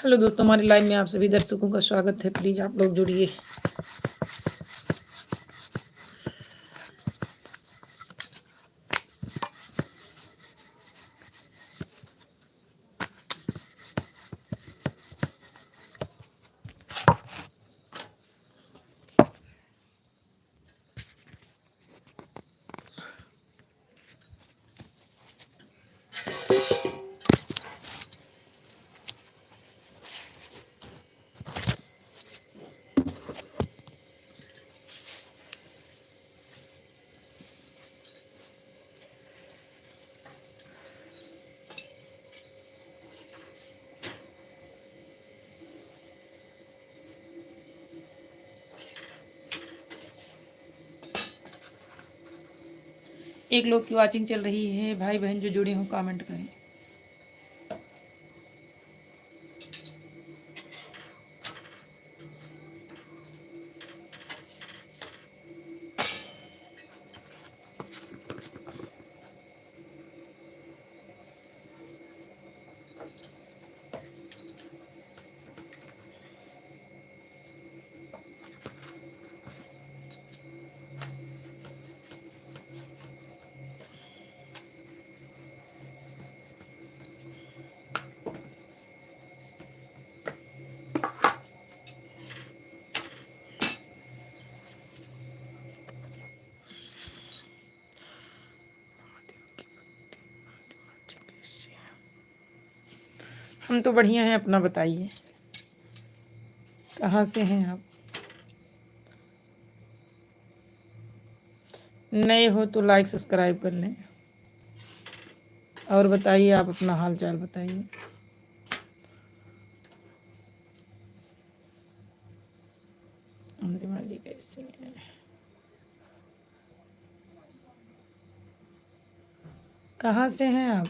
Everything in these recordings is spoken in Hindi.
हेलो दोस्तों, हमारे लाइव में आप सभी दर्शकों का स्वागत है। प्लीज़ आप लोग जुड़िए। एक लोग की वाचिंग चल रही है। भाई बहन जो जुड़े हों कमेंट करें। हम तो बढ़िया हैं, अपना बताइए, कहाँ से हैं आप? नए हो तो लाइक सब्सक्राइब कर लें और बताइए, आप अपना हाल चाल बताइए। दिमागी कैसे हैं? कहाँ से हैं आप?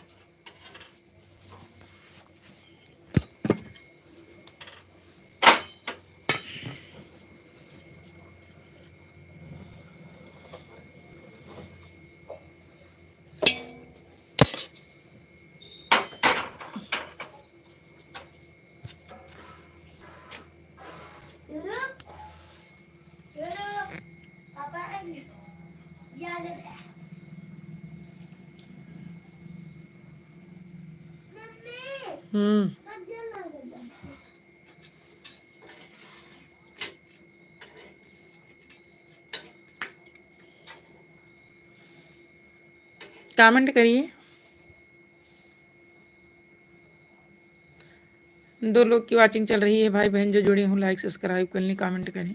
कमेंट करिए। 2 लोग की वाचिंग चल रही है। भाई बहन जो जुड़े हों लाइक सब्सक्राइब कर लें, कमेंट करें।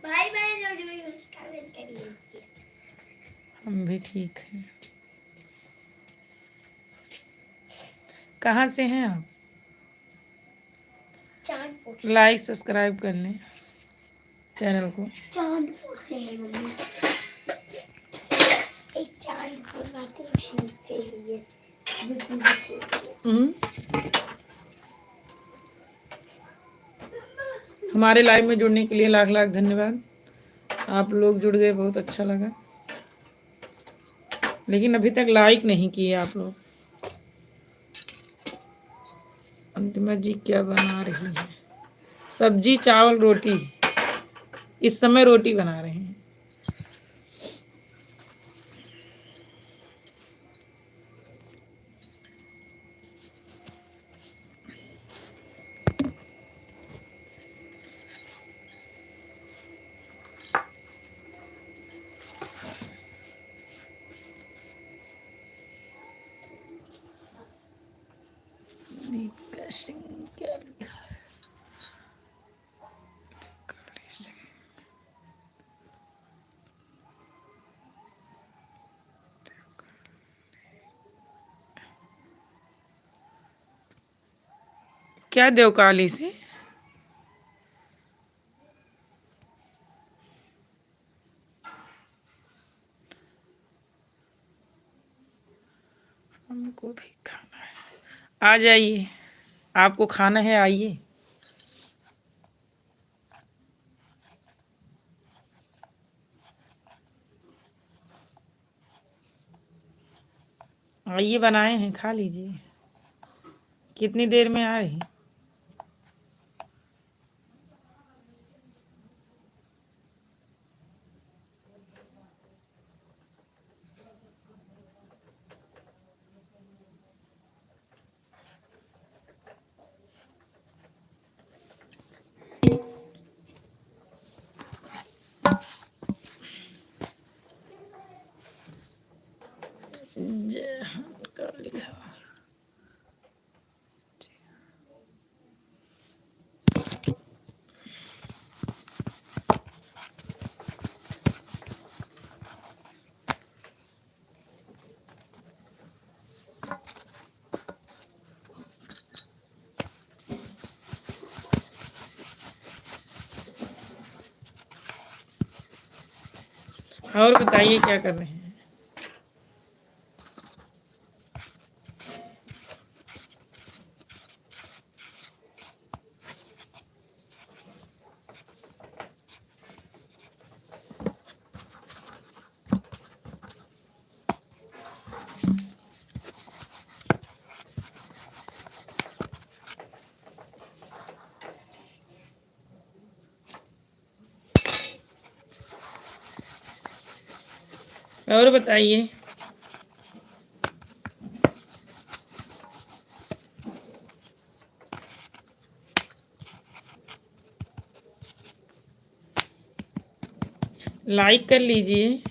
भाई बहन जो जुड़े हों कमेंट करिए। हम भी ठीक हैं। कहाँ से हैं आप? चांदपुर। लाइक सब्सक्राइब कर लें चैनल को। चांदपुर से है मम्मी। एक चांदपुर बातें के लिए। हमारे लाइव में जुड़ने के लिए लाख लाख धन्यवाद। आप लोग जुड़ गए, बहुत अच्छा लगा। लेकिन अभी तक लाइक नहीं किए आप लोग। अंतिमा जी क्या बना रही है? सब्जी, चावल, रोटी। इस समय रोटी बना रहे हैं। क्या लिखा है? क्या देवकाली से? हमको भी खाना है। आ जाइए, आपको खाना है, आइए। आइए बनाए हैं, खा लीजिए। कितनी देर में आ रही? जय हिंद का लिखा। और बताइए क्या कर रहे हैं? और बताइए। लाइक कर लीजिए।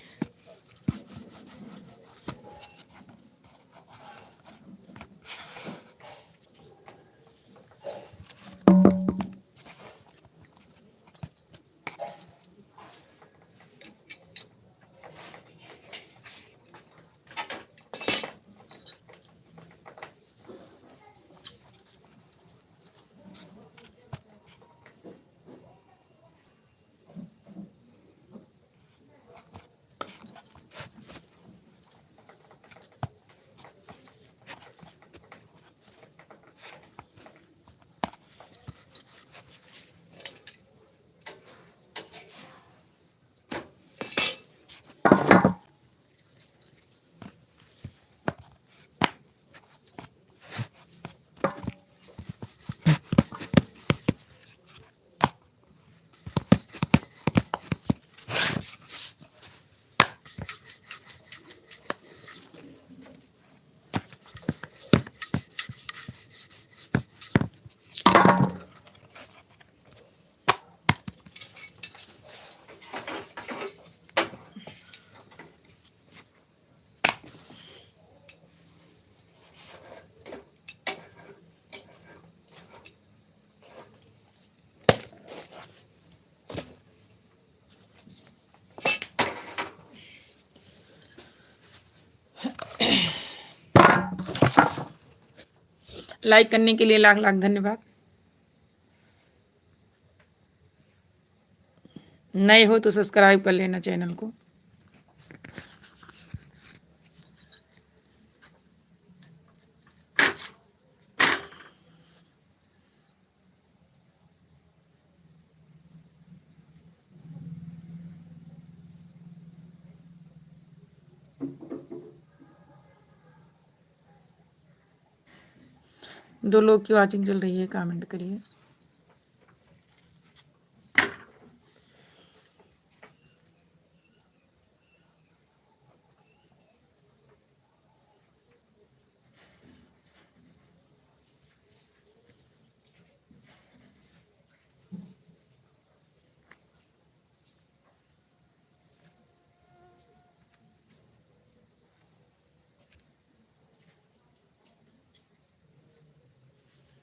लाइक करने के लिए लाख लाख धन्यवाद। नए हो तो सब्सक्राइब कर लेना चैनल को। दो लोग की वॉचिंग चल रही है, कमेंट करिए।